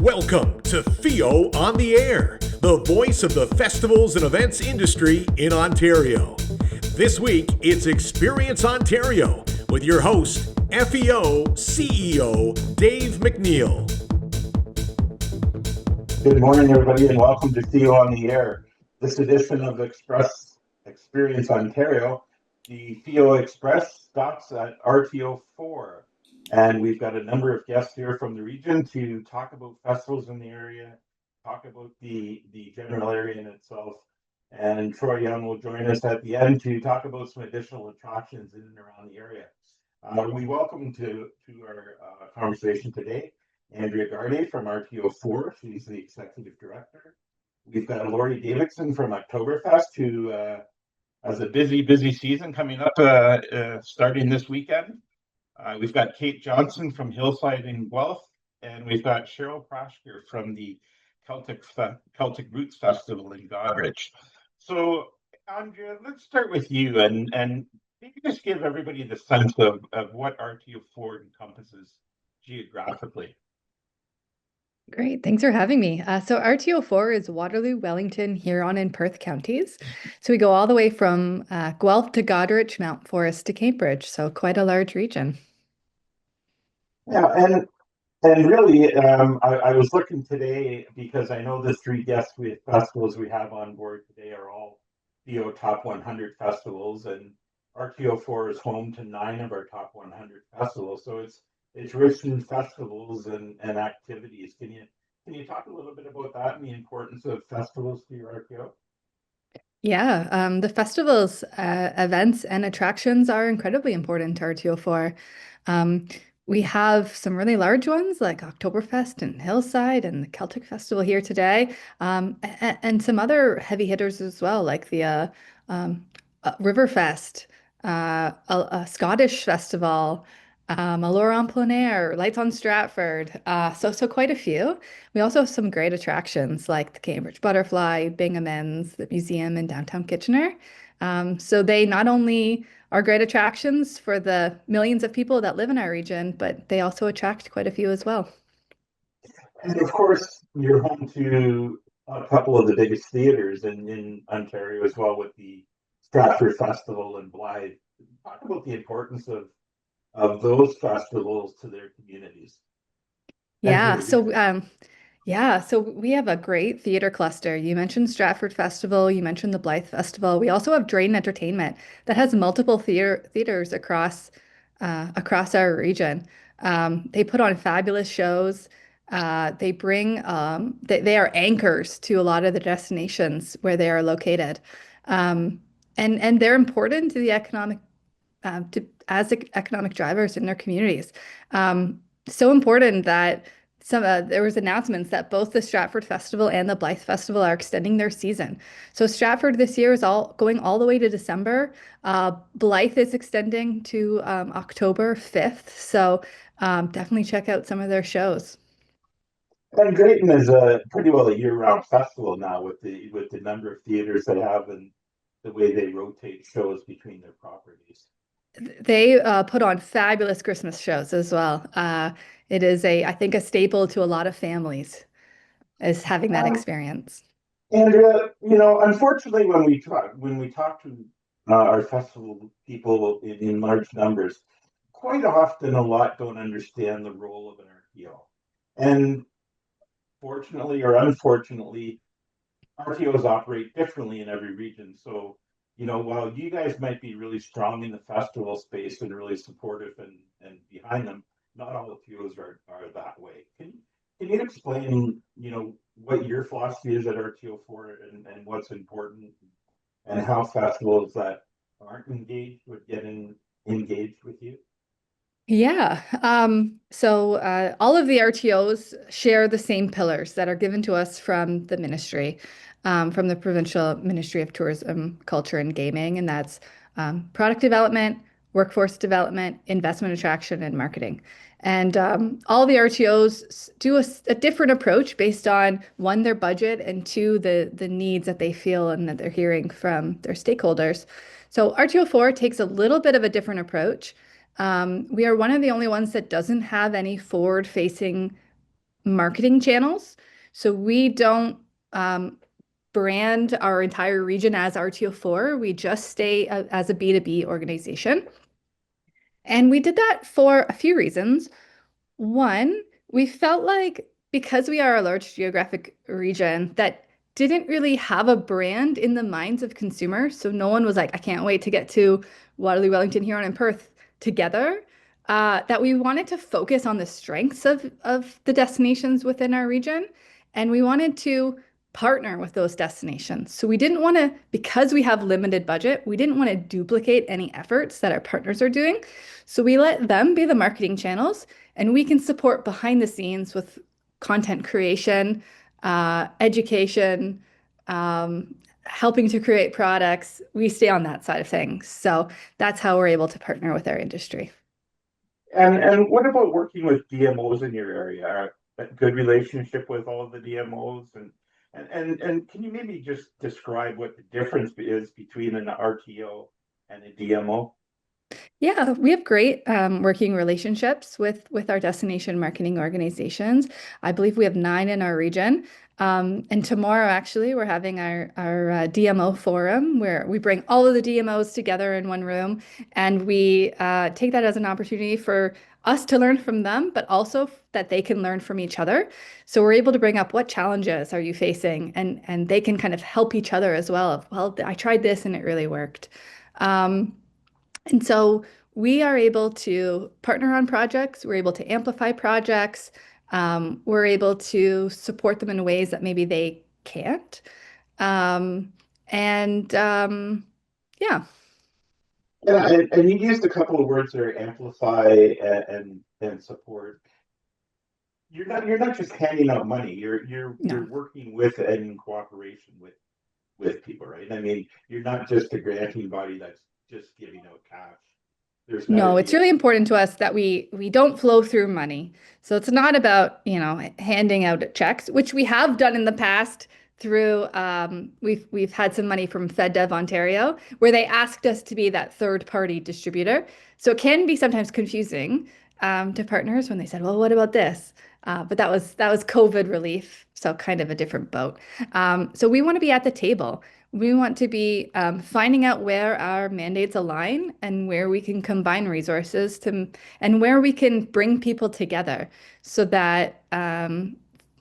Welcome to FEO on the Air, the voice of the festivals and events industry in Ontario. This week, it's Experience Ontario with your host, FEO CEO Dave MacNeil. Good morning, everybody, and welcome to FEO on the Air. This edition of Experience Ontario, the FEO Express stops at RTO4. And we've got a number of guests here from the region to talk about festivals in the area, talk about the general area in itself. And Troy Young will join us at the end to talk about some additional attractions in and around the area. We welcome to our conversation today Andrea Gardi from RTO4. She's the executive director. We've got Lori Davidson from Oktoberfest, who has a busy season coming up starting this weekend. We've got Kate Johnson from Hillside in Guelph, and we've got Cheryl Proshker from the Celtic Roots Festival in Goderich. So, Andrea, let's start with you, and maybe just give everybody the sense of what RTO4 encompasses geographically. Great, thanks for having me. So RTO4 is Waterloo, Wellington, Huron, and Perth counties. So we go all the way from Guelph to Goderich, Mount Forest to Cambridge. So quite a large region. Yeah, and really, I was looking today because I know the three festivals we have on board today are all FEO Top 100 festivals, and RTO4 is home to 9 of our Top 100 festivals. So it's rich in festivals and activities. Can you talk a little bit about that and the importance of festivals to your RTO? Yeah, the festivals, events, and attractions are incredibly important to RTO4. We have some really large ones like Oktoberfest and Hillside and the Celtic Festival here today, and some other heavy hitters as well, like the Riverfest, a Scottish festival, Allure en Plein Air, Lights on Stratford. So quite a few. We also have some great attractions like the Cambridge Butterfly, Binghamton's, the museum in downtown Kitchener. So they not only are great attractions for the millions of people that live in our region, but they also attract quite a few as well. And of course, you're home to a couple of the biggest theaters in Ontario as well, with the Stratford Festival and Blythe. Talk about the importance of those festivals to their communities. Yeah, so we have a great theater cluster. You mentioned Stratford Festival, you mentioned the Blythe Festival. We also have Drayton Entertainment that has multiple theaters across our region. They put on fabulous shows. They are anchors to a lot of the destinations where they are located. And they're important to the as economic drivers in their communities. So important that there was announcements that both the Stratford Festival and the Blythe Festival are extending their season. So Stratford this year is going all the way to December. Blythe is extending to October 5th. So definitely check out some of their shows. And Drayton is pretty well a year-round festival now with the number of theaters they have and the way they rotate shows between their properties. They put on fabulous Christmas shows as well. It is I think, a staple to a lot of families is having that experience. And unfortunately, when we talk to our festival people in large numbers, quite often a lot don't understand the role of an RTO. And fortunately or unfortunately, RTOs operate differently in every region. So, while you guys might be really strong in the festival space and really supportive and behind them, not all FEOs are that way. Can you explain, what your philosophy is at RTO4 and what's important and how festivals that aren't engaged would get engaged with you? Yeah. So all of the RTOs share the same pillars that are given to us from the ministry, from the Provincial Ministry of Tourism, Culture and Gaming, and that's product development, workforce development, investment attraction, and marketing. And all the RTOs do a different approach based on, one, their budget, and two, the needs that they feel and that they're hearing from their stakeholders. So RTO4 takes a little bit of a different approach. We are one of the only ones that doesn't have any forward-facing marketing channels. So we don't um, brand our entire region as RTO4. We just stay as a B2B organization. And we did that for a few reasons. One, we felt like because we are a large geographic region that didn't really have a brand in the minds of consumers. So no one was like, I can't wait to get to Waterloo, Wellington, Huron, and Perth together. That we wanted to focus on the strengths of the destinations within our region. And we wanted to partner with those destinations. So we didn't want to, because we have limited budget, we didn't want to duplicate any efforts that our partners are doing. So we let them be the marketing channels and we can support behind the scenes with content creation, education, helping to create products. We stay on that side of things. So that's how we're able to partner with our industry. And what about working with DMOs in your area? A good relationship with all of the DMOs, and can you maybe just describe what the difference is between an RTO and a DMO? Yeah, we have great working relationships with our destination marketing organizations. I believe we have 9 in our region. And tomorrow, actually, we're having our DMO forum where we bring all of the DMOs together in one room, and we take that as an opportunity for us to learn from them, but also that they can learn from each other. So we're able to bring up what challenges are you facing, and they can kind of help each other as well. Well, I tried this and it really worked. Um, and so we are able to partner on projects, we're able to amplify projects, we're able to support them in ways that maybe they can't. Um, and yeah, And you used a couple of words there, amplify and support. You're not just handing out money. You're no. working with and in cooperation with people, right? I mean, you're not just a granting body that's just giving out cash. There's got to No, be it's a really important to us that we don't flow through money. So it's not about, handing out checks, which we have done in the past through we've had some money from FedDev Ontario where they asked us to be that third party distributor. So it can be sometimes confusing to partners when they said, "Well, what about this?" But that was COVID relief, so kind of a different boat. So we want to be at the table. We want to be finding out where our mandates align and where we can combine resources and where we can bring people together so that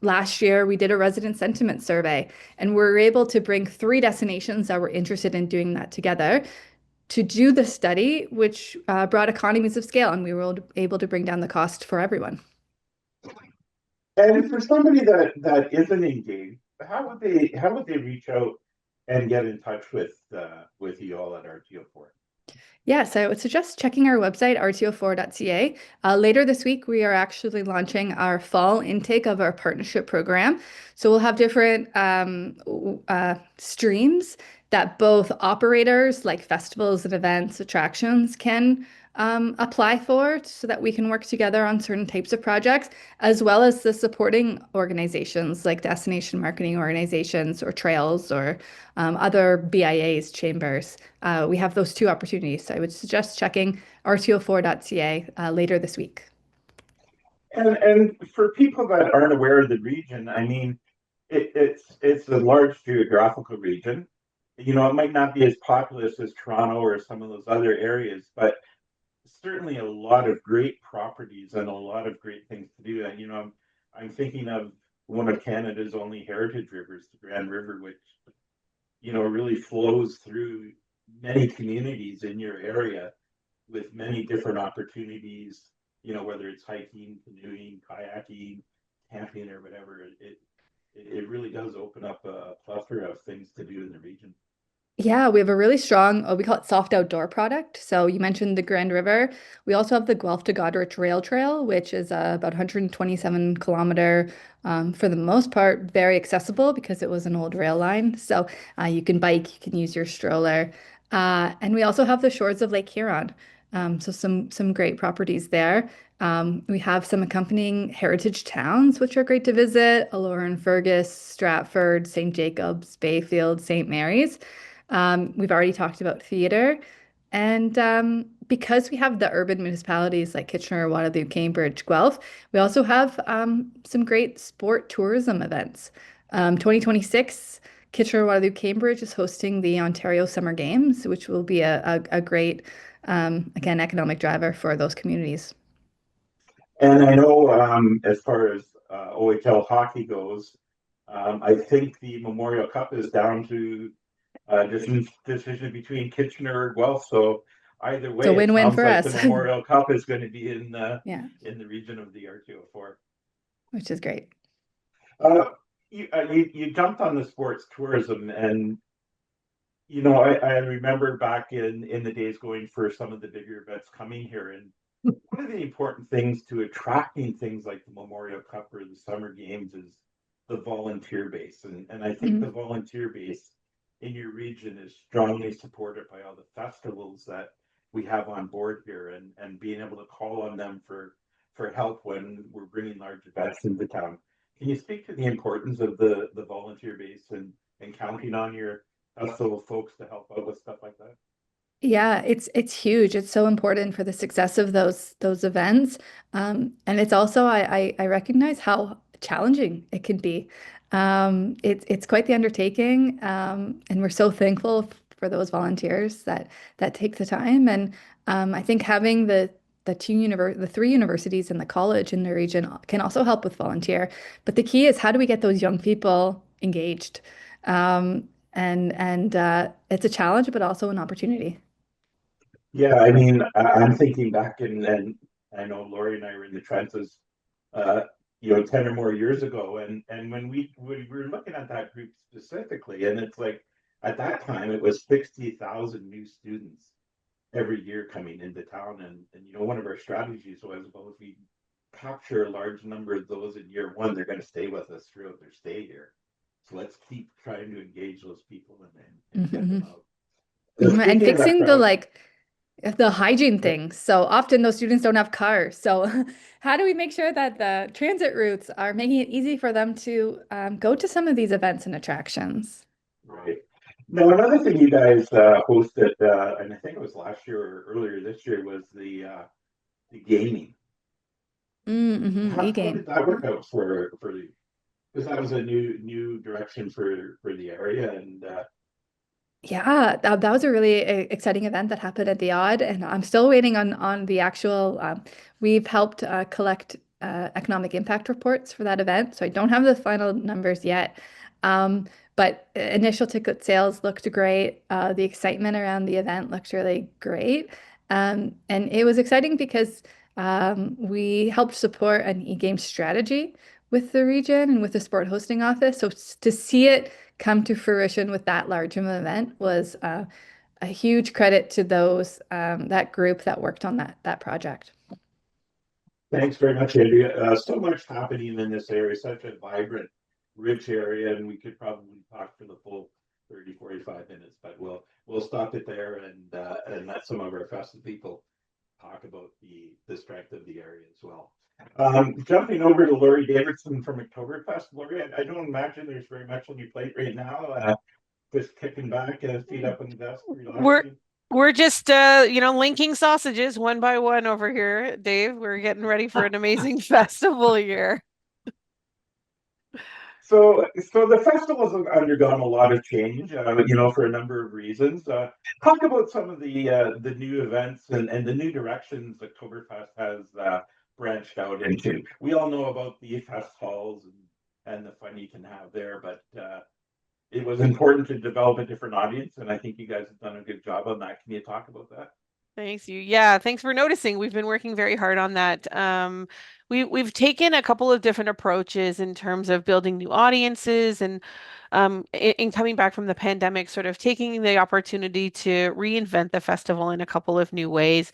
last year we did a resident sentiment survey and we're able to bring 3 destinations that were interested in doing that together to do the study, which brought economies of scale and we were able to bring down the cost for everyone. And for somebody that isn't engaged, how would they reach out and get in touch with you all at RTO4? Yes, I would suggest checking our website, rto4.ca. Later this week, we are actually launching our fall intake of our partnership program. So we'll have different streams that both operators like festivals and events, attractions can apply for so that we can work together on certain types of projects, as well as the supporting organizations like destination marketing organizations or trails or other BIAs, chambers. We have those 2 opportunities. So I would suggest checking rto4.ca later this week. And for people that aren't aware of the region, I mean, it's a large geographical region. It might not be as populous as Toronto or some of those other areas, but certainly a lot of great properties and a lot of great things to do. And I'm thinking of one of Canada's only heritage rivers, the Grand River, which really flows through many communities in your area with many different opportunities. Whether it's hiking, canoeing, kayaking, camping, or whatever, it really does open up a plethora of things to do in the region. Yeah, we have a really strong, we call it soft outdoor product. So you mentioned the Grand River. We also have the Guelph to Goderich Rail Trail, which is about 127-kilometer, for the most part, very accessible because it was an old rail line. So you can bike, you can use your stroller. And we also have the shores of Lake Huron. So some great properties there. We have some accompanying heritage towns, which are great to visit: Allure and Fergus, Stratford, St. Jacobs, Bayfield, St. Mary's. We've already talked about theater. And because we have the urban municipalities like Kitchener, Waterloo, Cambridge, Guelph, we also have some great sport tourism events. 2026, Kitchener, Waterloo, Cambridge is hosting the Ontario Summer Games, which will be a great, again, economic driver for those communities. And I know as far as OHL hockey goes, I think the Memorial Cup is down to decision between Kitchener or Guelph. So either It's a way, it win-win sounds for like the us. Memorial Cup is going to be Yeah, in the region of the RTO4. which is great. Uh, you jumped on the sports tourism, and I remember back in the days going for some of the bigger events coming here, and one of the important things to attracting things like the Memorial Cup or the Summer Games is the volunteer base. And I think the Mhm. volunteer base in your region is strongly supported by all the festivals that we have on board here and being able to call on them for help when we're bringing large events into town. Can you speak to the importance of the volunteer base and counting on your festival folks to help out with stuff like that? Yeah, it's huge. It's so important for the success of those events. And it's also I recognize how challenging it can be. It's quite the undertaking, and we're so thankful for those volunteers that take the time. And I think having the three universities and the college in the region can also help with volunteer. But the key is how do we get those young people engaged? And it's a challenge, but also an opportunity. Yeah, I mean, I'm thinking back and I know Lori and I were in the trenches, uh, 10 or more years ago. And when we were looking at that group specifically, and it's like at that time it was 60,000 new students every year coming into town. And one of our strategies was, well, if we capture a large number of those in year one, they're going to stay with us throughout their stay here. So let's keep trying to engage those people and get them Mhm. out. So Mhm. And speaking of that fixing crowd, the hygiene yeah. things. So often those students don't have cars. So how do we make sure that the transit routes are making it easy for them to go to some of these events and attractions? Right. Now, another thing you guys hosted, and I think it was last year or earlier this year, was the gaming. Mm-hmm. How did E-game. that work out for you? Because that was a new direction for the area, and Yeah, that was a really exciting event that happened at the Odd, and I'm still waiting on the actual. We've helped collect economic impact reports for that event, so I don't have the final numbers yet. But initial ticket sales looked great. The excitement around the event looked really great, and it was exciting because we helped support an e-game strategy with the region and with the sport hosting office. So to see it come to fruition with that large of an event was a huge credit to those that group that worked on that project. thanks very much, Andrea. So much happening in this area, such a vibrant, rich area, and we could probably talk for the full 30, 45 minutes, but we'll stop it there and let some of our festive people talk about the strength of the area as well. Jumping over to Lori Davidson from Oktoberfest. Lori, I don't imagine there's very much on your plate right now. Just kicking back, feet up on the desk, We're relaxing. we're just linking sausages one by one over here, Dave. We're getting ready for an amazing festival here. So the festival has undergone a lot of change, for a number of reasons. Talk about some of the new events and the new directions Oktoberfest has branched out into. We all know about the fest halls and the fun you can have there, but it was important to develop a different audience, and I think you guys have done a good job on that. Can you talk about that? Thanks you. Yeah, thanks for noticing. We've been working very hard on that. We've taken a couple of different approaches in terms of building new audiences and in coming back from the pandemic, sort of taking the opportunity to reinvent the festival in a couple of new ways.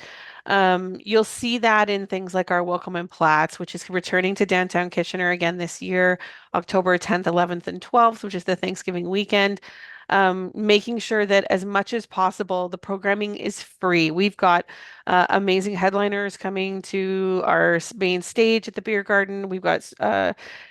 You'll see that in things like our Welcome and Plats, which is returning to downtown Kitchener again this year, October 10th, 11th, and 12th, which is the Thanksgiving weekend. making sure that as much as possible, the programming is free. We've got amazing headliners coming to our main stage at the beer garden. We've got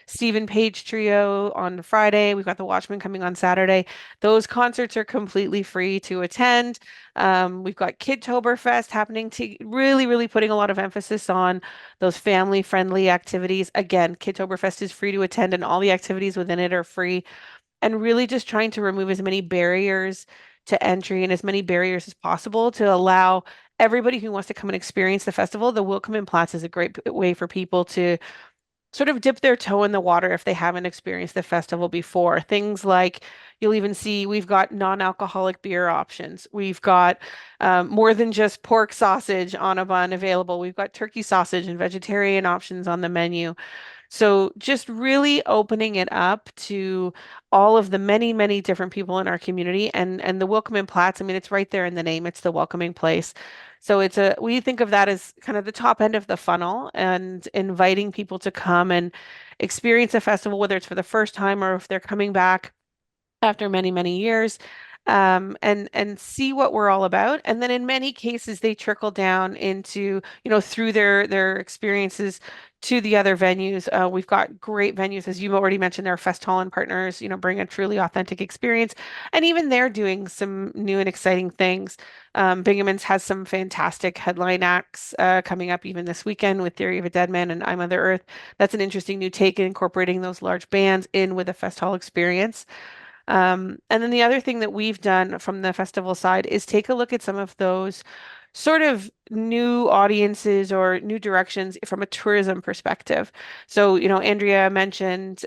Stephen Page Trio on Friday. We've got the Watchmen coming on Saturday. Those concerts are completely free to attend. We've got Kidtoberfest happening, to really, really putting a lot of emphasis on those family-friendly activities. Again, Kidtoberfest is free to attend, and all the activities within it are free. And really just trying to remove as many barriers to entry and as many barriers as possible to allow everybody who wants to come and experience the festival. The Welcome Platz is a great way for people to sort of dip their toe in the water if they haven't experienced the festival before. Things like you'll even see we've got non-alcoholic beer options. We've got more than just pork sausage on a bun available. We've got turkey sausage and vegetarian options on the menu. So just really opening it up to all of the many, many different people in our community, and the Welcoming Platz. I mean, it's right there in the name. It's the welcoming place. So we think of that as kind of the top end of the funnel and inviting people to come and experience a festival, whether it's for the first time or if they're coming back after many, many years, and see what we're all about. And then in many cases, they trickle down into, through their experiences to the other venues. We've got great venues, as you've already mentioned, our Fest Hall and partners, bring a truly authentic experience. And even they're doing some new and exciting things. Bingaman's has some fantastic headline acts coming up even this weekend with Theory of a Dead Man and I Mother Earth. That's an interesting new take, incorporating those large bands in with a Fest Hall experience. And then the other thing that we've done from the festival side is take a look at some of those sort of new audiences or new directions from a tourism perspective. So, Andrea mentioned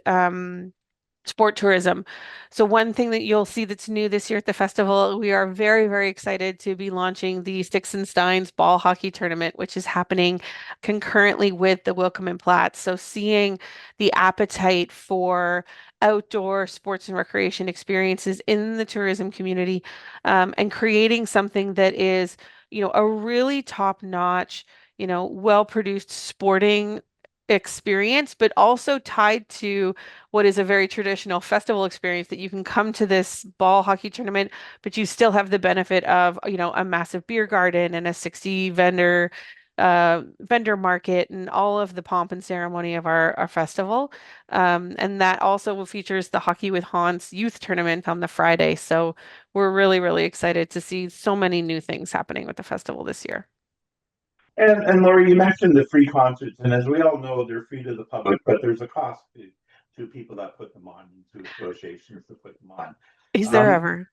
sport tourism. So one thing that you'll see that's new this year at the festival, we are very, very excited to be launching the Sticks and Steins ball hockey tournament, which is happening concurrently with the Welcome and Platts. So seeing the appetite for outdoor sports and recreation experiences in the tourism community, and creating something that is, a really top-notch, well-produced sporting experience, but also tied to what is a very traditional festival experience, that you can come to this ball hockey tournament, but you still have the benefit of, a massive beer garden and a 60 vendor market and all of the pomp and ceremony of our festival. And that also features the Hockey with Hans youth tournament on the Friday. So we're really, really excited to see so many new things happening with the festival this year. And Laurie, you mentioned the free concerts, and as we all know, they're free to the public, but there's a cost to people that put them on, and to associations that put them on. Is there ever?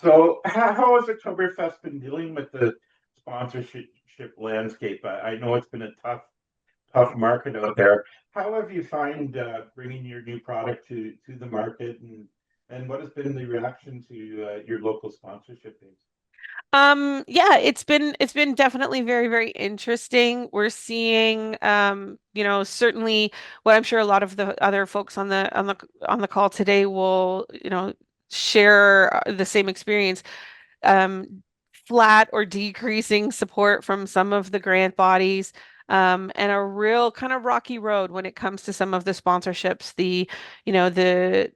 So how has Oktoberfest been dealing with the sponsorship landscape? I know it's been a tough market out there. How have you found bringing your new product to the market, and what has been the reaction to your local sponsorship base? Yeah, it's been definitely very, very interesting. We're seeing, certainly what I'm sure a lot of the other folks on the call today will, share the same experience. um, Flat or decreasing support from some of the grant bodies, and a real kind of rocky road when it comes to some of the sponsorships. The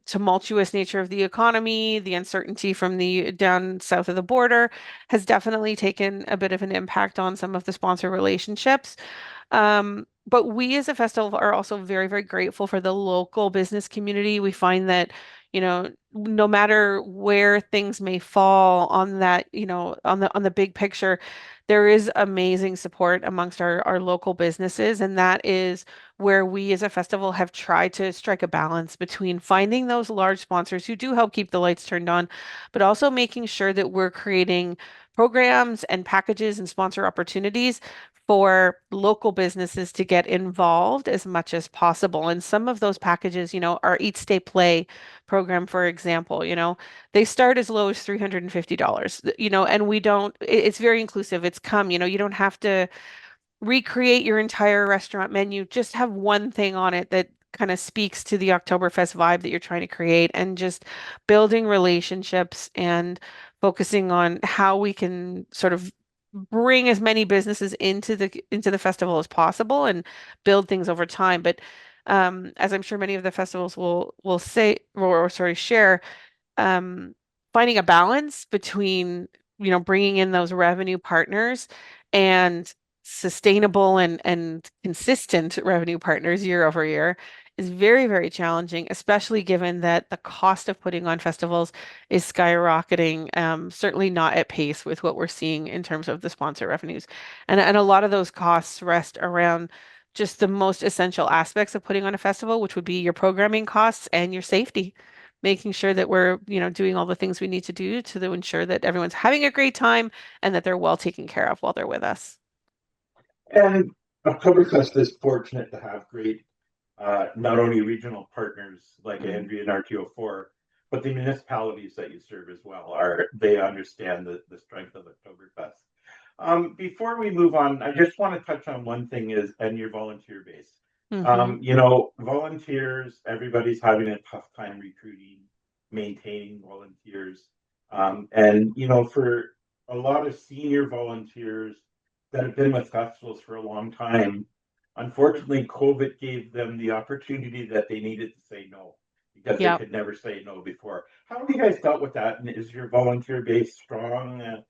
tumultuous nature of the economy, the uncertainty from the down south of the border has definitely taken a bit of an impact on some of the sponsor relationships. But we as a festival are also very, very grateful for the local business community. We find that, no matter where things may fall on that, on the big picture, there is amazing support amongst our local businesses. And that is where we as a festival have tried to strike a balance between finding those large sponsors who do help keep the lights turned on, but also making sure that we're creating programs and packages and sponsor opportunities for local businesses to get involved as much as possible. And some of those packages, our Eat, Stay, Play program, for example, they start as low as $350, and it's very inclusive. You don't have to recreate your entire restaurant menu. Just have one thing on it that kind of speaks to the Oktoberfest vibe that you're trying to create, and just building relationships and focusing on how we can sort of bring as many businesses into the festival as possible and build things over time. But as I'm sure many of the festivals will say, or sorry, share, um, finding a balance between, bringing in those revenue partners and sustainable and consistent revenue partners year over year is very, very challenging, especially given that the cost of putting on festivals is skyrocketing, certainly not at pace with what we're seeing in terms of the sponsor revenues. And a lot of those costs rest around just the most essential aspects of putting on a festival, which would be your programming costs and your safety, making sure that we're, doing all the things we need to do to ensure that everyone's having a great time and that they're well taken care of while they're with us. And Oktoberfest is fortunate to have great, not only regional partners like Andrea and RTO4, but the municipalities that you serve as well. They understand the strength of Oktoberfest. Before we move on, I just want to touch on one thing and your volunteer base. Volunteers, everybody's having a tough time recruiting, maintaining volunteers. For a lot of senior volunteers that have been with festivals for a long time, unfortunately, COVID gave them the opportunity that they needed to say no because they could never say no before. How have you guys dealt with that? And is your volunteer base strong?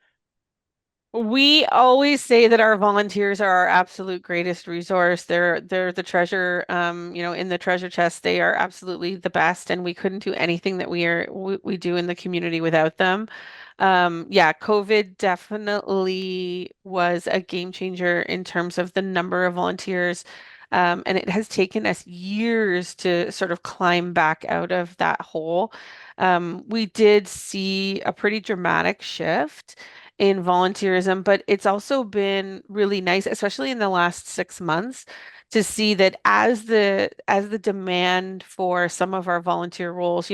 We always say that our volunteers are our absolute greatest resource. They're the treasure, in the treasure chest. They are absolutely the best, and we couldn't do anything that we do in the community without them. Yeah, COVID definitely was a game changer in terms of the number of volunteers. And it has taken us years to sort of climb back out of that hole. We did see a pretty dramatic shift in volunteerism, but it's also been really nice, especially in the last 6 months, to see that as the demand for some of our volunteer roles,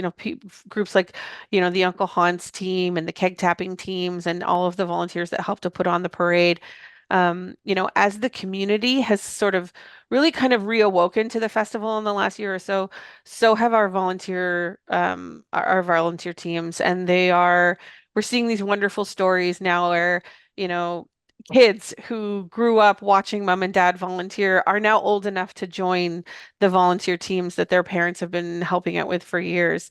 groups like, the Uncle Hans team and the keg tapping teams and all of the volunteers that help to put on the parade, as the community has sort of really kind of reawoken to the festival in the last year or so, so have our volunteer teams, and we're seeing these wonderful stories now where, you know, kids who grew up watching mom and dad volunteer are now old enough to join the volunteer teams that their parents have been helping out with for years.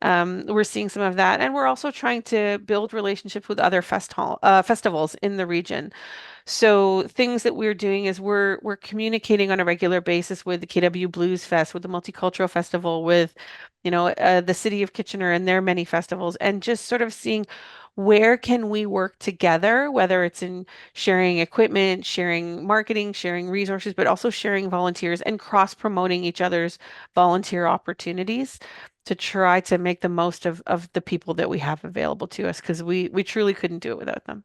We're seeing some of that, and we're also trying to build relationships with other festivals in the region. So things that we're doing is we're communicating on a regular basis with the KW Blues Fest, with the Multicultural Festival, with the City of Kitchener and their many festivals, and just sort of seeing where can we work together, whether it's in sharing equipment, sharing marketing, sharing resources, but also sharing volunteers and cross-promoting each other's volunteer opportunities to try to make the most of the people that we have available to us, because we truly couldn't do it without them.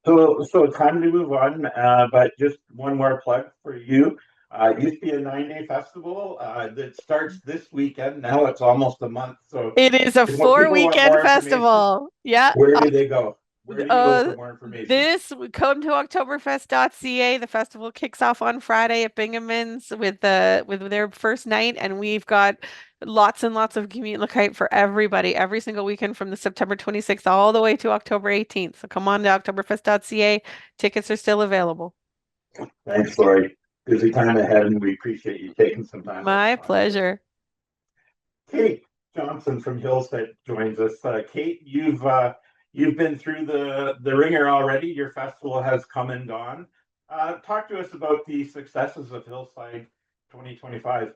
So time to move on, but just one more plug for you. It used to be a 9-day festival that starts this weekend. Now it's almost a month. So It is a if people want four-weekend more information, festival. Yeah. where do they go? Where do you go Uh, for more information? this come to Oktoberfest.ca. The festival kicks off on Friday at Bingaman's with their first night, and we've got lots and lots of community for everybody every single weekend from the September 26th all the way to October 18th. So come on to Oktoberfest.ca. Tickets are still available. Thanks, Lori. Busy time ahead, and we appreciate you taking some time. My pleasure. Kate Johnson from Hillside joins us. Kate, you've been through the ringer already. Your festival has come and gone. Talk to us about the successes of Hillside 2025.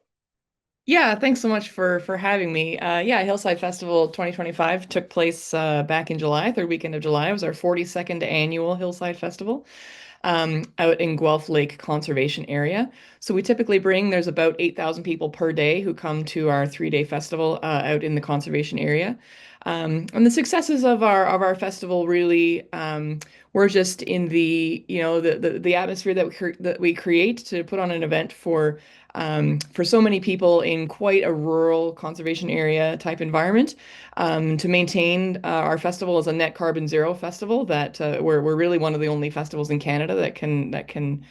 Yeah, thanks so much for having me. Yeah, Hillside Festival 2025 took place back in July, third weekend of July. It was our 42nd annual Hillside Festival out in Guelph Lake Conservation Area. So we typically there's about 8,000 people per day who come to our 3-day festival out in the conservation area. And the successes of our festival really were just in the atmosphere that we create to put on an event for so many people in quite a rural conservation area type environment, to maintain our festival as a net carbon zero festival. That we're really one of the only festivals in Canada that can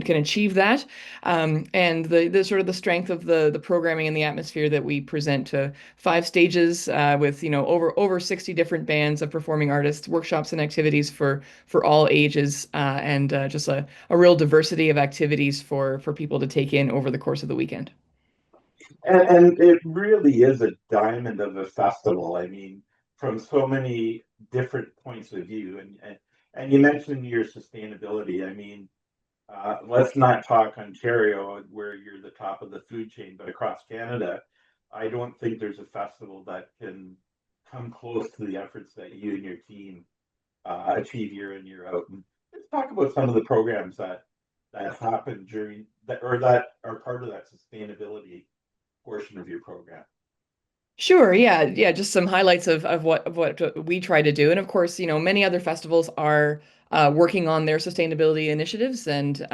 achieve that, and the sort of the strength of the programming and the atmosphere that we present to 5 stages with over 60 different bands of performing artists, workshops and activities for all ages, and just a real diversity of activities for people to take in over the course of the weekend. And it really is a diamond of a festival. I mean, from so many different points of view. And you mentioned your sustainability. I mean, let's not talk Ontario, where you're the top of the food chain, but across Canada, I don't think there's a festival that can come close to the efforts that you and your team achieve year in, year out. And let's talk about some of the programs that happen during that or that are part of that sustainability portion of your program. Sure, yeah, yeah, just some highlights of what we try to do. And of course, many other festivals are working on their sustainability initiatives and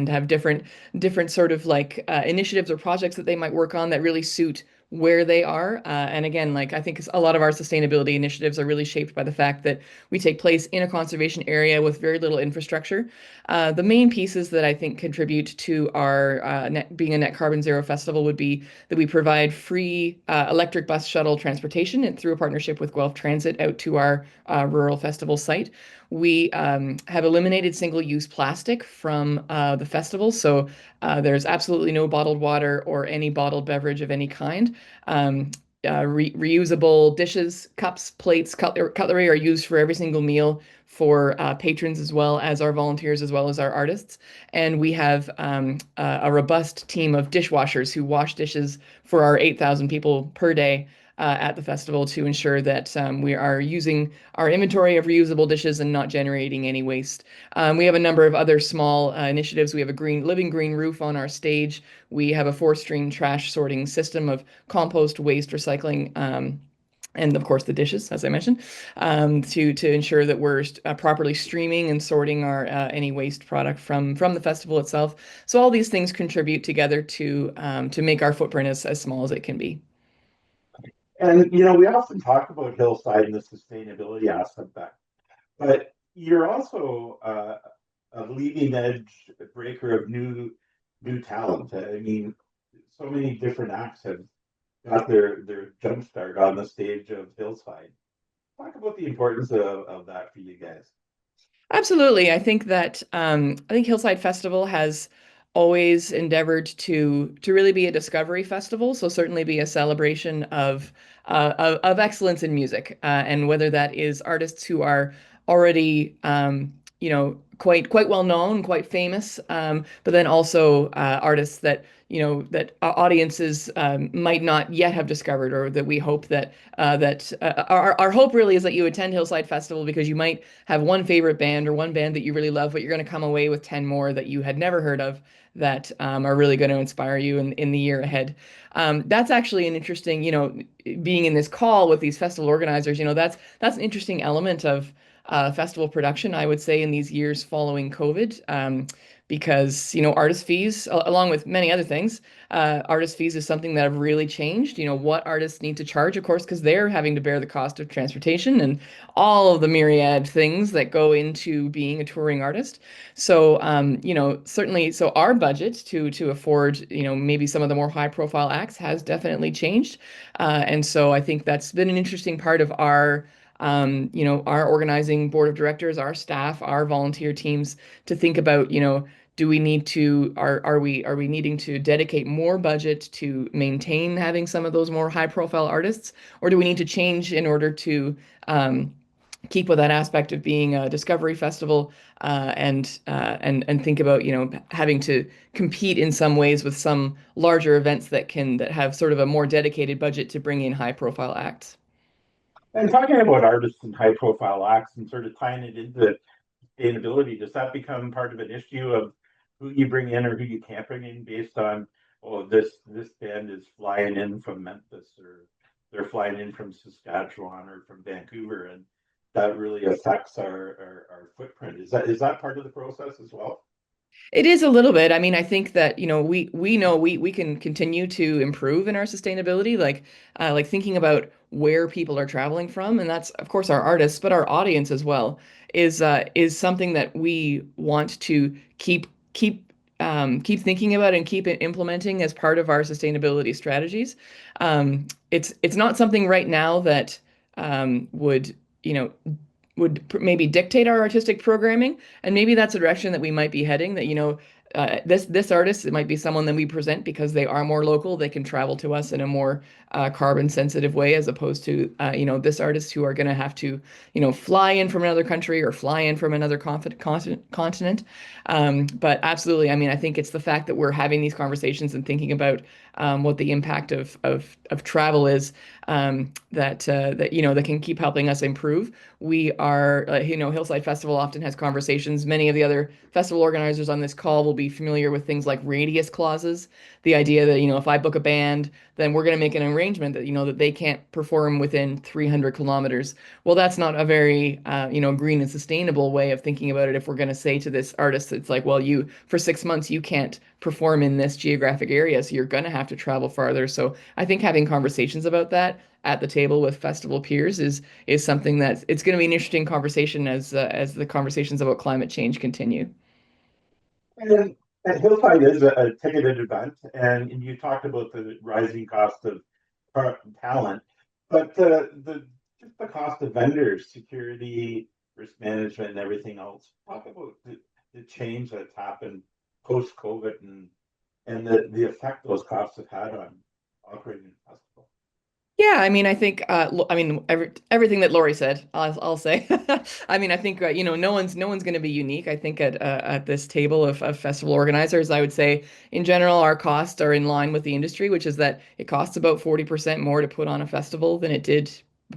have different sort of like initiatives or projects that they might work on that really suit where they are. And again, like I think a lot of our sustainability initiatives are really shaped by the fact that we take place in a conservation area with very little infrastructure. The main pieces that I think contribute to our being a net carbon zero festival would be that we provide free electric bus shuttle transportation and through a partnership with Guelph Transit out to our rural festival site. We have eliminated single-use plastic from the festival, so there's absolutely no bottled water or any bottled beverage of any kind. Um, Reusable dishes, cups, plates, cutlery are used for every single meal for patrons as well as our volunteers as well as our artists. And we have a robust team of dishwashers who wash dishes for our 8,000 people per day at the festival to ensure that we are using our inventory of reusable dishes and not generating any waste. We have a number of other small initiatives. We have a living green roof on our stage. We have a 4-stream trash sorting system of compost, waste, recycling, and of course the dishes, as I mentioned, to ensure that we're properly streaming and sorting our any waste product from the festival itself. So all these things contribute together to make our footprint as small as it can be. And we often talk about Hillside and the sustainability aspect, but you're also a leading edge breaker of new talent. I mean, so many different acts have got their jump start on the stage of Hillside. Talk about the importance of that for you guys. Absolutely. I think Hillside Festival has always endeavored to really be a discovery festival. So certainly be a celebration of excellence in music, and whether that is artists who are already quite well known, quite famous, but then also artists that that audiences might not yet have discovered, or that we hope that our hope really is that you attend Hillside Festival because you might have one favorite band or one band that you really love, but you're going to come away with 10 more that you had never heard of that are really going to inspire you in the year ahead. That's actually an interesting, being in this call with these festival organizers, that's an interesting element of festival production, I would say, in these years following COVID. Because artist fees, along with many other things, artist fees is something that have really changed. What artists need to charge, of course, because they're having to bear the cost of transportation and all of the myriad things that go into being a touring artist. So certainly, so our budget to afford maybe some of the more high profile acts has definitely changed, and so I think that's been an interesting part of our organizing board of directors, our staff, our volunteer teams to think about, do we need to are we needing to dedicate more budget to maintain having some of those more high profile artists, or do we need to change in order to keep with that aspect of being a discovery festival, and think about having to compete in some ways with some larger events that have sort of a more dedicated budget to bring in high profile acts. And talking about artists and high profile acts and sort of tying it into sustainability, does that become part of an issue of who you bring in or who you can't bring in based on, oh, this band is flying in from Memphis, or they're flying in from Saskatchewan or from Vancouver, and that really affects our footprint. Is that part of the process as well? It is a little bit. I mean, I think that, we know we can continue to improve in our sustainability, like thinking about where people are traveling from, and that's of course our artists, but our audience as well is something that we want to keep thinking about and keep implementing as part of our sustainability strategies. It's not something right now that would you know maybe dictate our artistic programming, and maybe that's a direction that we might be heading, that this artist, it might be someone that we present because they are more local. They can travel to us in a more carbon sensitive way, as opposed to this artist who are going to have to fly in from another country or fly in from another continent. But absolutely, I mean, I think it's the fact that we're having these conversations and thinking about what the impact of travel is, that can keep helping us improve. We are, Hillside Festival often has conversations. Many of the other festival organizers on this call will be familiar with things like radius clauses. The idea that, if I book a band, then we're going to make an arrangement that, that they can't perform within 300 kilometers. Well, that's not a very, green and sustainable way of thinking about it. If we're going to say to this artist, it's like, well, for 6 months, you can't perform in this geographic area, so you're going to have to travel farther. So I think having conversations about that at the table with festival peers is something that it's going to be an interesting conversation as the conversations about climate change continue. And Hillside is a ticketed event, and you talked about the rising cost of talent, but just the cost of vendors, security, risk management, and everything else. Talk about the change that's happened post COVID and the effect those costs have had on operating a festival. Yeah, I mean, I think, everything that Lori said, I'll say. I mean, I think, no one's going to be unique. I think at this table of festival organizers, I would say, in general, our costs are in line with the industry, which is that it costs about 40% more to put on a festival than it did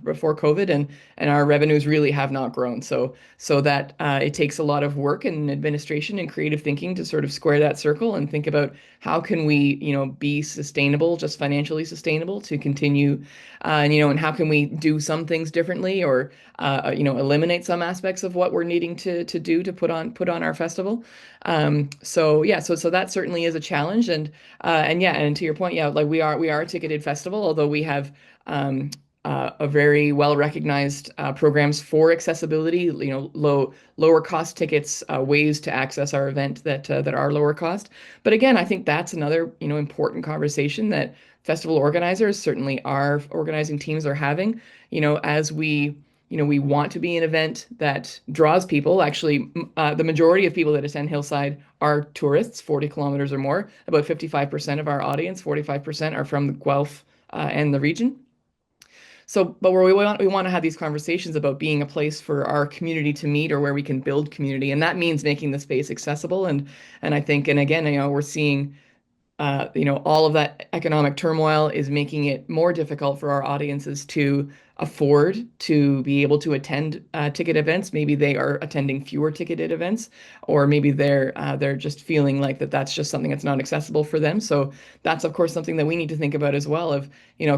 before COVID, and our revenues really have not grown. So that it takes a lot of work and administration and creative thinking to sort of square that circle and think about how can we, be sustainable, just financially sustainable to continue, and how can we do some things differently, or eliminate some aspects of what we're needing to do to put on our festival. So that certainly is a challenge, and to your point, yeah, like we are a ticketed festival, although we have a very well recognized programs for accessibility, lower cost tickets, ways to access our event that are lower cost. But again, I think that's another important conversation that festival organizers, certainly our organizing teams, are having. As we want to be an event that draws people. Actually, the majority of people that attend Hillside are tourists, 40 kilometers or more. About 55% of our audience, 45%, are from the Guelph and the region. So, but where we want to have these conversations about being a place for our community to meet, or where we can build community, and that means making the space accessible. And I think, and again, we're seeing all of that economic turmoil is making it more difficult for our audiences to afford to be able to attend ticket events. Maybe they are attending fewer ticketed events, or maybe they're just feeling like that's just something that's not accessible for them. So that's of course something that we need to think about as well. Of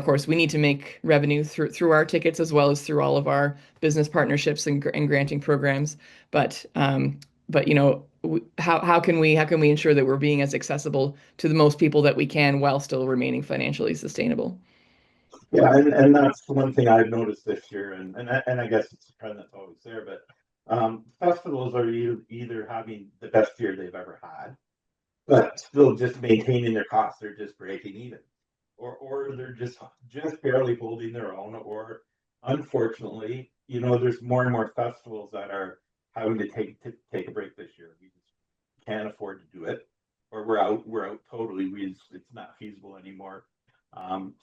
course, we need to make revenue through our tickets as well as through all of our business partnerships and granting programs. But how can we ensure that we're being as accessible to the most people that we can while still remaining financially sustainable? Yeah, and that's one thing I've noticed this year, and I guess it's a trend that's always there, but festivals are either having the best year they've ever had, but still just maintaining their costs. They're just breaking even, or they're just barely holding their own, or unfortunately, there's more and more festivals that are having to take a break this year. We just can't afford to do it, or we're out totally. It's not feasible anymore.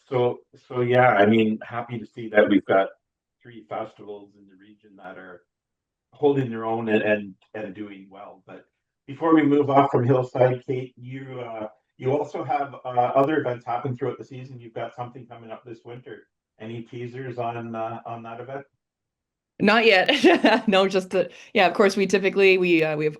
So yeah, I mean, happy to see that we've got 3 festivals in the region that are holding their own and doing well. But before we move off from Hillside, Kate, you also have other events happen throughout the season. You've got something coming up this winter. Any teasers on that event? Not yet. No, yeah, of course,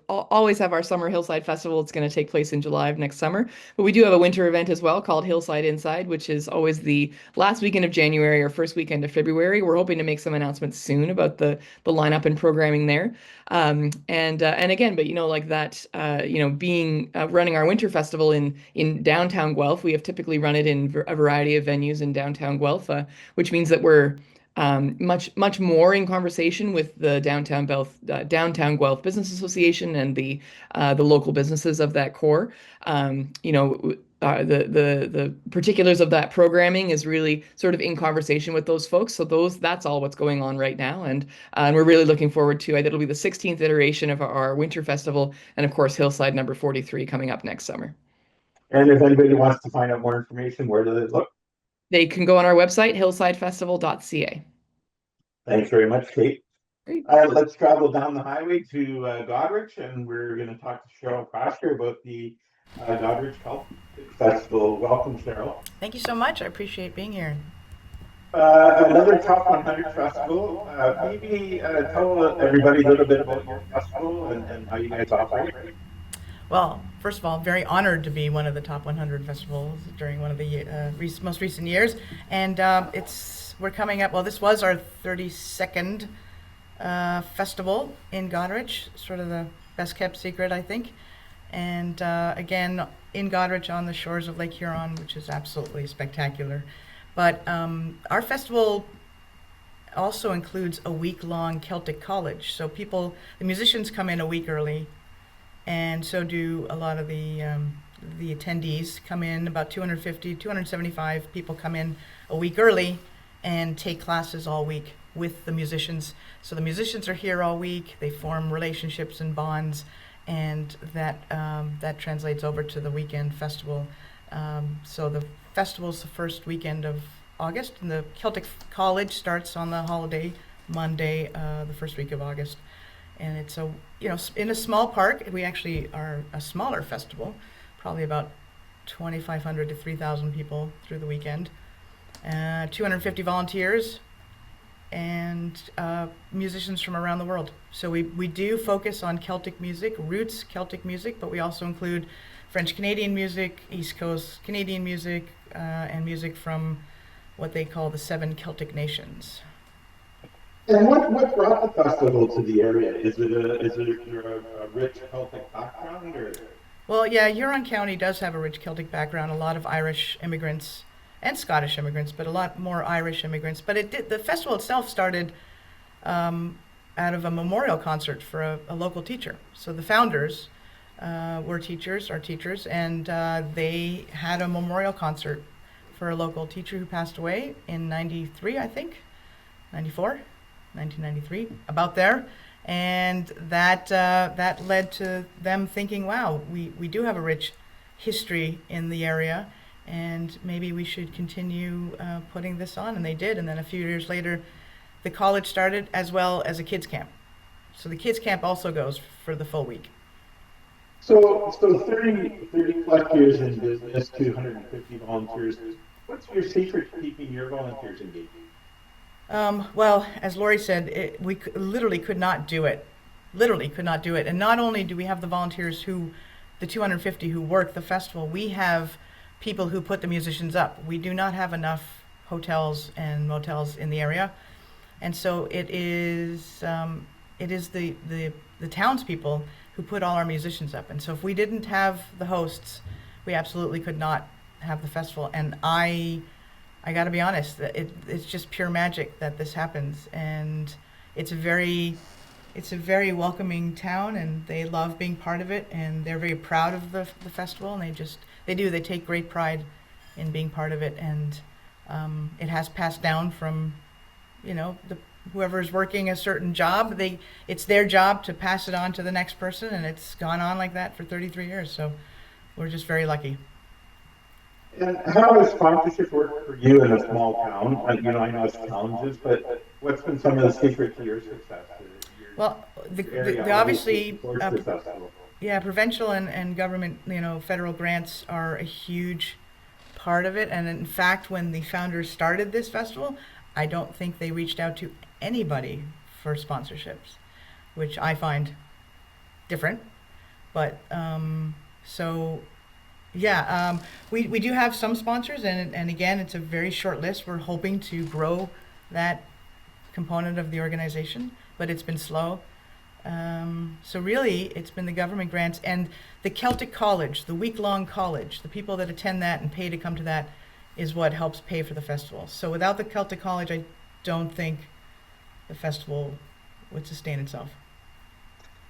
always have our summer Hillside Festival. It's going to take place in July of next summer. But we do have a winter event as well called Hillside Inside, which is always the last weekend of January or first weekend of February. We're hoping to make some announcements soon about the lineup and programming there. And again, but like that, being running our winter festival in downtown Guelph, we have typically run it in a variety of venues in downtown Guelph, which means that we're much more in conversation with the downtown Guelph Business Association and the local businesses of that core. the particulars of that programming is really sort of in conversation with those folks. So that's all what's going on right now, and we're really looking forward to it. It'll be the 16th iteration of our winter festival, and of course Hillside number 43 coming up next summer. And if anybody wants to find out more information, where do they look? They can go on our website, hillsidefestival.ca. Thanks very much, Kate. Great. Let's travel down the highway to Goderich, and we're going to talk to Cheryl Prosher about the Goderich Celtic Festival. Welcome, Cheryl. Thank you so much. I appreciate being here. Another Top 100 festival. Maybe tell everybody a little bit about your festival and how you guys operate. Well, first of all, very honored to be one of the top 100 festivals during one of the most recent years, and we're coming up. Well, this was our 32nd festival in Goderich, sort of the best kept secret, I think. And again, in Goderich on the shores of Lake Huron, which is absolutely spectacular. But our festival also includes a week-long Celtic college. So the musicians come in a week early, and so do a lot of the attendees come in. About 250, 275 people come in a week early and take classes all week with the musicians. So the musicians are here all week. They form relationships and bonds, and that translates over to the weekend festival. So the festival's the first weekend of August, and the Celtic College starts on the holiday Monday, the first week of August. And it's in a small park. We actually are a smaller festival, probably about 2,500 to 3,000 people through the weekend. 250 volunteers and musicians from around the world. So we do focus on Celtic music, roots Celtic music, but we also include French Canadian music, East Coast Canadian music, and music from what they call the 7 Celtic nations. And what brought the festival to the area? Is it a rich Celtic background, or? Well, yeah, Huron County does have a rich Celtic background. A lot of Irish immigrants and Scottish immigrants, but a lot more Irish immigrants. But the festival itself started out of a memorial concert for a local teacher. So the founders were teachers, and they had a memorial concert for a local teacher who passed away in 93, I think, 94. 1993, about there, and that led to them thinking, wow, we do have a rich history in the area, and maybe we should continue putting this on, and they did. And then a few years later, the college started, as well as a kids camp. So the kids camp also goes for the full week. So 30 plus years in business, 250 volunteers. What's your secret to keeping your volunteers engaged? Well, as Lori said, we literally could not do it. And not only do we have the volunteers the 250 who work the festival, we have people who put the musicians up. We do not have enough hotels and motels in the area. And so it is the townspeople who put all our musicians up. And so if we didn't have the hosts, we absolutely could not have the festival. And I got to be honest, it's just pure magic that this happens, and it's a very welcoming town, and they love being part of it, and they're very proud of the festival, and they take great pride in being part of it, and it has passed down from, whoever is working a certain job, it's their job to pass it on to the next person, and it's gone on like that for 33 years. So we're just very lucky. And how does sponsorship work for you in a small town? I know it's challenges, but what's been some of the secret to your success? Well, the obviously, provincial and government, federal grants are a huge part of it. And in fact, when the founders started this festival, I don't think they reached out to anybody for sponsorships, which I find different. But we do have some sponsors, and again, it's a very short list. We're hoping to grow that component of the organization, but it's been slow. So really, it's been the government grants and the Celtic College, the week-long college. The people that attend that and pay to come to that is what helps pay for the festival. So without the Celtic College, I don't think the festival would sustain itself.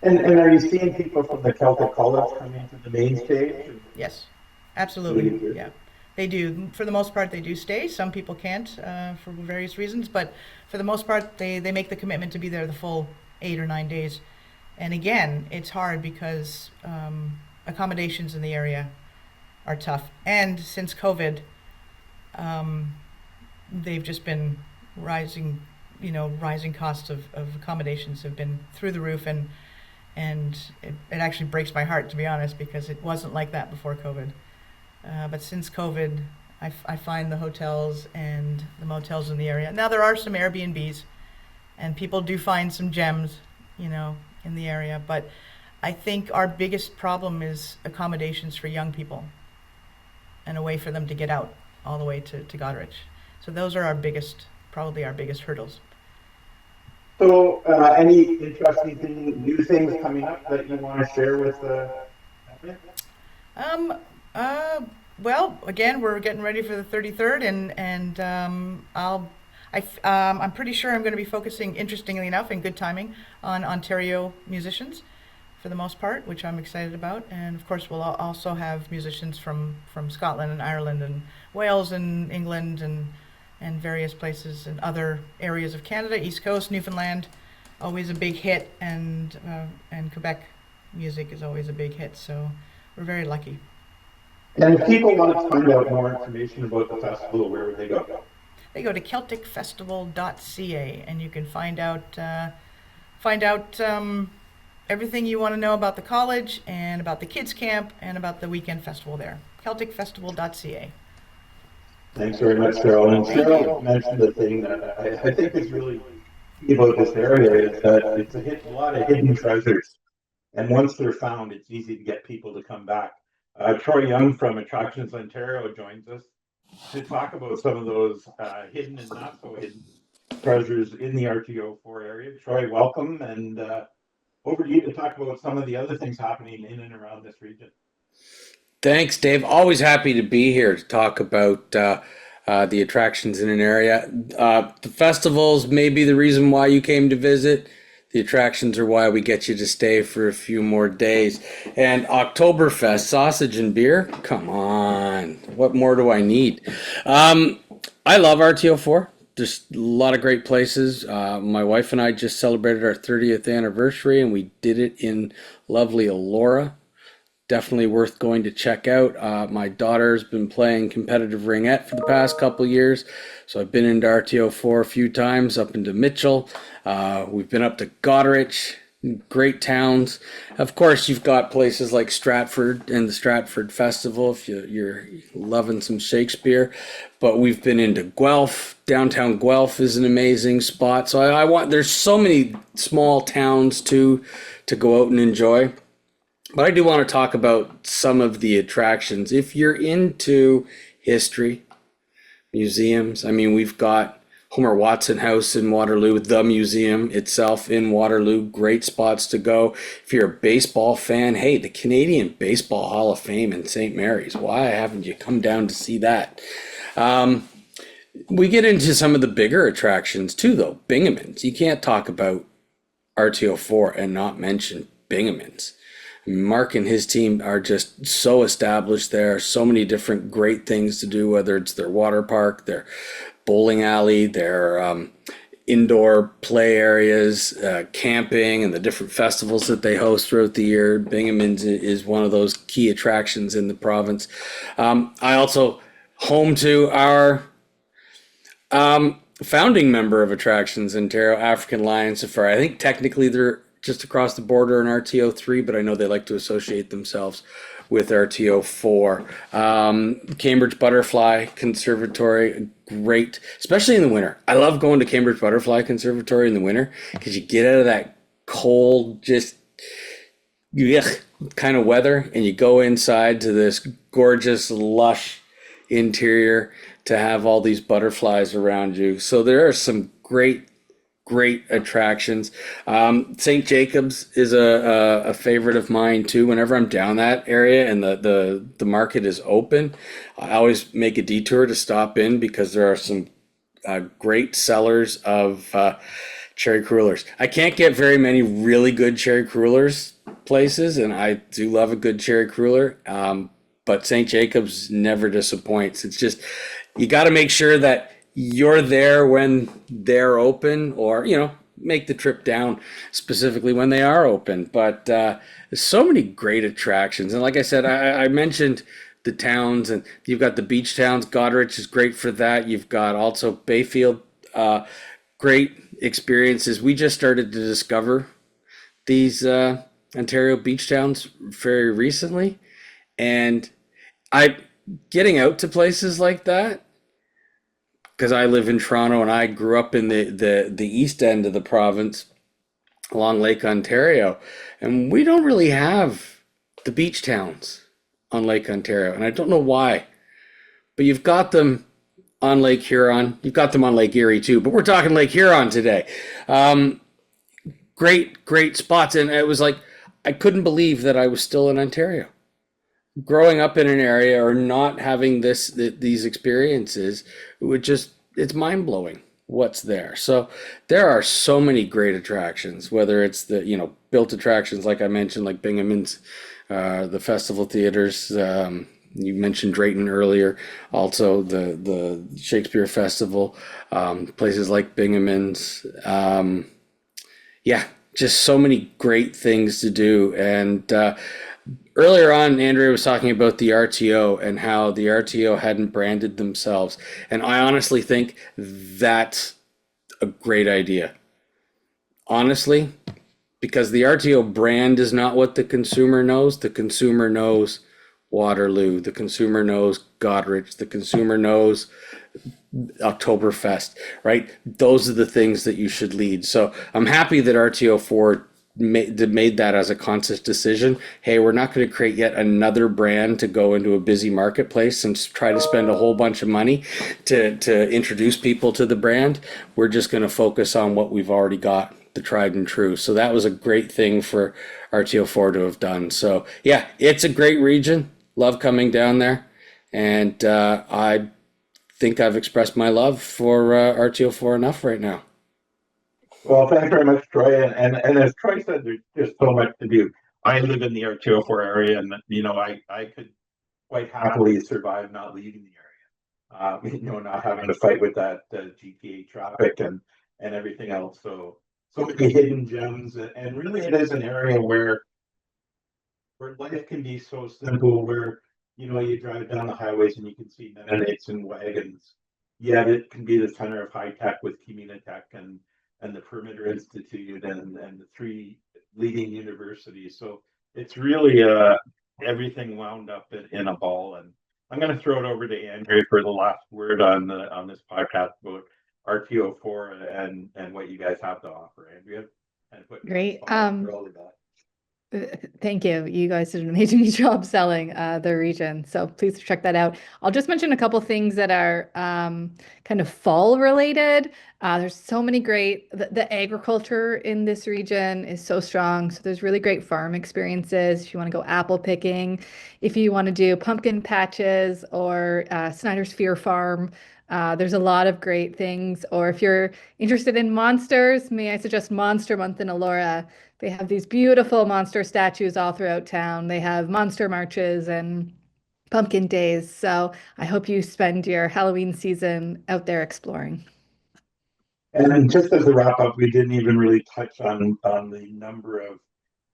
And are you seeing people from the Celtic College coming to the main stage? Yes. Absolutely, yeah. They do. For the most part, they do stay. Some people can't for various reasons, but for the most part, they make the commitment to be there the full 8 or 9 days. And again, it's hard because accommodations in the area are tough. And since COVID, they've just been rising, rising costs of accommodations have been through the roof, and it actually breaks my heart, to be honest, because it wasn't like that before COVID. But since COVID, I find the hotels and the motels in the area. Now there are some Airbnbs, and people do find some gems, in the area. But I think our biggest problem is accommodations for young people, and a way for them to get out all the way to Goderich. So those are probably our biggest hurdles. So, any interesting new things coming up that you want to share with Um, well, again, we're getting ready for the 33rd, and I'm pretty sure I'm going to be focusing, interestingly enough, in good timing, on Ontario musicians, for the most part, which I'm excited about. And of course, we'll also have musicians from Scotland and Ireland and Wales and England and various places and other areas of Canada, East Coast, Newfoundland, always a big hit, and Quebec music is always a big hit. So we're very lucky. And if people want to find out more information about the festival, where would they go? They go to celticfestival.ca, and you can find out everything you want to know about the college and about the kids camp and about the weekend festival there. celticfestival.ca. Thanks very much, Cheryl. And Cheryl mentioned the thing that I think is really key about this area is that it's a lot of hidden treasures. And once they're found, it's easy to get people to come back. Troy Young from Attractions Ontario joins us to talk about some of those hidden and not so hidden treasures in the RTO4 area. Troy, welcome, and over to you to talk about some of the other things happening in and around this region. Thanks, Dave. Always happy to be here to talk about the attractions in an area. The festivals may be the reason why you came to visit. The attractions are why we get you to stay for a few more days. And Oktoberfest, sausage and beer? Come on. What more do I need? I love RTO4. There's a lot of great places. My wife and I just celebrated our 30th anniversary, and we did it in lovely Elora. Definitely worth going to check out. My daughter's been playing competitive ringette for the past couple years, so I've been into RTO4 a few times, up into Mitchell. We've been up to Goderich, great towns. Of course, you've got places like Stratford and the Stratford Festival if you're loving some Shakespeare. But we've been into Guelph. Downtown Guelph is an amazing spot. So there's so many small towns to go out and enjoy. But I do want to talk about some of the attractions. If you're into history, museums, we've got Homer Watson House in Waterloo, the museum itself in Waterloo, great spots to go. If you're a baseball fan, hey, the Canadian Baseball Hall of Fame in St. Mary's. Why haven't you come down to see that? We get into some of the bigger attractions too, though. Bingamans. You can't talk about RTO4 and not mention Bingamans. Mark and his team are just so established there. So many different great things to do, whether it's their water park, their bowling alley, their indoor play areas, camping, and the different festivals that they host throughout the year. Bingamans is one of those key attractions in the province. I also home to our founding member of Attractions Ontario, African Lion Safari. I think technically they're just across the border in RTO3, but I know they like to associate themselves with RTO4. Cambridge Butterfly Conservatory, great, especially in the winter. I love going to Cambridge Butterfly Conservatory in the winter because you get out of that cold, just kind of weather, and you go inside to this gorgeous, lush interior to have all these butterflies around you. So there are some great attractions. St. Jacobs is a favorite of mine too. Whenever I'm down that area and the market is open, I always make a detour to stop in because there are some great sellers of cherry crullers. I can't get very many really good cherry crullers places, and I do love a good cherry cruller. but St. Jacobs never disappoints. It's just, you got to make sure that you're there when they're open, or, make the trip down specifically when they are open. But there's so many great attractions. And like I said, I mentioned the towns, and you've got the beach towns. Goderich is great for that. You've got also Bayfield, great experiences. We just started to discover these Ontario beach towns very recently. And I getting out to places like that, because I live in Toronto and I grew up in the east end of the province along Lake Ontario, and we don't really have the beach towns on Lake Ontario, and I don't know why. But you've got them on Lake Huron, you've got them on Lake Erie too, but we're talking Lake Huron today. Great spots, and it was like I couldn't believe that I was still in Ontario. Growing up in an area or not having these experiences, it's mind blowing what's there. So there are so many great attractions, whether it's the built attractions like I mentioned, like Binghamton's, the festival theaters. You mentioned Drayton earlier, also the Shakespeare Festival, places like Binghamton's. Yeah, just so many great things to do. And earlier on, Andrea was talking about the RTO and how the RTO hadn't branded themselves. And I honestly think that's a great idea. Honestly, because the RTO brand is not what the consumer knows. The consumer knows Waterloo. The consumer knows Goderich. The consumer knows Oktoberfest, right? Those are the things that you should lead. So I'm happy that RTO4 made that as a conscious decision. Hey, we're not going to create yet another brand to go into a busy marketplace and try to spend a whole bunch of money to introduce people to the brand. We're just going to focus on what we've already got, the tried and true. So that was a great thing for RTO4 to have done. So yeah, it's a great region. Love coming down there. And I think I've expressed my love for RTO4 enough right now. Well, thanks very much, Troy. And as Troy said, there's just so much to do. I live in the RTO4 area, and I could quite happily survive not leaving the area. Not having to fight with that GTA traffic and everything else. So many hidden gems, and really it is an area where life can be so simple. Where you drive down the highways and you can see Mennonites and wagons. Yet it can be the center of high tech with Communitech and the Perimeter Institute and the three leading universities. So it's really everything wound up in a ball. And I'm going to throw it over to Andrea for the last word on this podcast about RTO4 and what you guys have to offer. Andrea, and Great. For all of that. Thank you. You guys did an amazing job selling the region. So please check that out. I'll just mention a couple things that are kind of fall related. There's so many the agriculture in this region is so strong. So there's really great farm experiences. If you want to go apple picking, if you want to do pumpkin patches or Snyder's Fear Farm, there's a lot of great things. Or if you're interested in monsters, may I suggest Monster Month in Elora? They have these beautiful monster statues all throughout town. They have monster marches and pumpkin days. So I hope you spend your Halloween season out there exploring. And just as a wrap up, we didn't even really touch on the number of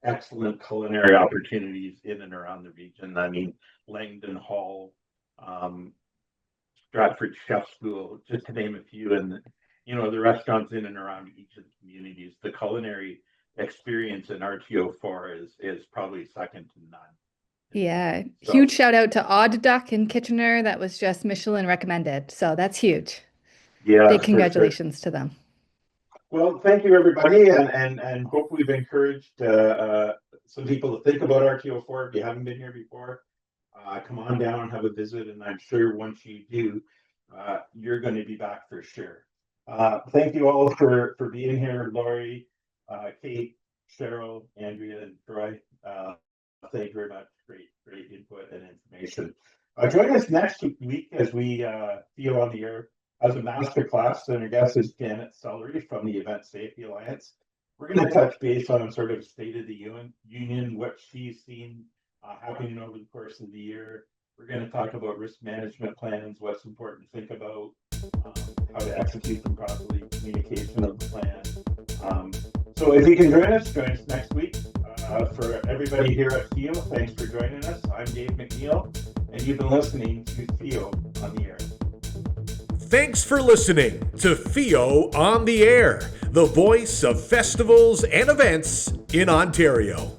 excellent culinary opportunities in and around the region. I mean, Langdon Hall, Stratford Chef School, just to name a few, and the restaurants in and around each of the communities. The culinary experience in RTO4 is probably second to none. Yeah, huge shout out to Odd Duck in Kitchener. That was just Michelin recommended. So that's huge. Yeah, big congratulations to them. Well, thank you, everybody, and hope we've encouraged some people to think about RTO4. If you haven't been here before, come on down and have a visit, and I'm sure once you do, you're going to be back for sure. Thank you all for being here, Laurie, Kate, Cheryl, Andrea, and Troy. Thank you very much. Great input and information. Join us next week as we feel on the air as a masterclass, and our guest is Janet Sellery from the Event Safety Alliance. We're going to touch base on sort of state of the union, what she's seen happening over the course of the year, We're going to talk about risk management plans, what's important to think about, how to execute them properly, communication of the plan. So if you can join us next week. For everybody here at FEO, thanks for joining us. I'm Dave MacNeil, and you've been listening to FEO on the Air. Thanks for listening to FEO on the Air, the voice of festivals and events in Ontario.